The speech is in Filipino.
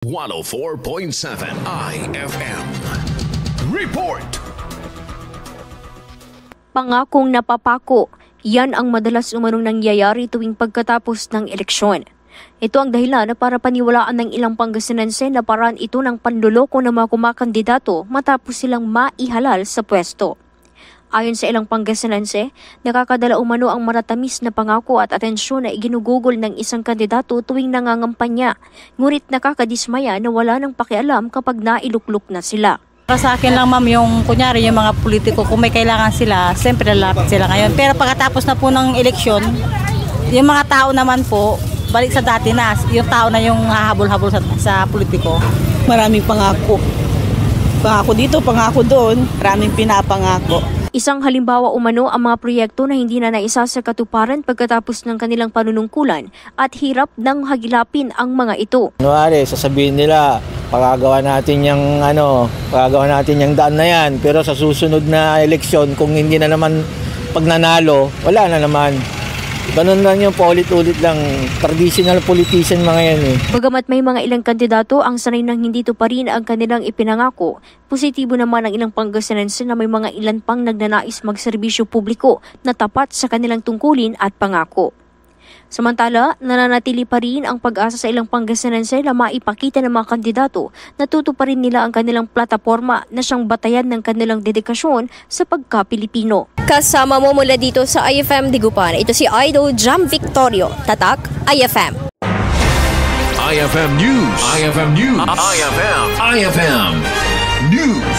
104.7 IFM. Report! Pangakong napapako, yan ang madalas umanong nangyayari tuwing pagkatapos ng eleksyon. Ito ang dahilan para paniwalaan ng ilang Pangasinense na paraan ito ng panloloko ng mga kumakandidato matapos silang maihalal sa pwesto. Ayon sa ilang Pangasinense, nakakadala umano ang maratamis na pangako at atensyon na iginugugol ng isang kandidato tuwing nangangampanya, ngunit nakakadismaya na wala nang pakialam kapag nailuklok na sila. Para sa akin lang ma'am, yung kunyari yung mga politiko, kung may kailangan sila, siyempre lalapit sila ngayon. Pero pagkatapos na po ng eleksyon, yung mga tao naman po, balik sa dati na, yung tao na yung hahabol-habol sa politiko. Maraming pangako. Pangako dito, pangako doon, maraming pinapangako. Isang halimbawa umano ang mga proyekto na hindi na naisa sa katuparan pagkatapos ng kanilang panunungkulan at hirap nang hagilapin ang mga ito. Kunwari, sasabihin nila, pagagawa natin yung daan na yan, pero sa susunod na eleksyon, kung hindi na naman pagnanalo, wala na naman. Ganun lang yung paulit-ulit lang, traditional politician mga yan eh. Bagamat may mga ilang kandidato ang sanay nang hindi tuparin ang kanilang ipinangako, positibo naman ang ilang Pangasinense na may mga ilan pang nagnanais magserbisyo publiko na tapat sa kanilang tungkulin at pangako. Samantala, nananatili pa rin ang pag-asa sa ilang Pangasinense na maipakita ng mga kandidato na tutuparin nila ang kanilang plataporma na siyang batayan ng kanilang dedikasyon sa pagka-Pilipino. Kasama mo mula dito sa IFM Digupan, ito si Idol Jam Victorio, Tatak IFM. IFM News. IFM News. IFM News.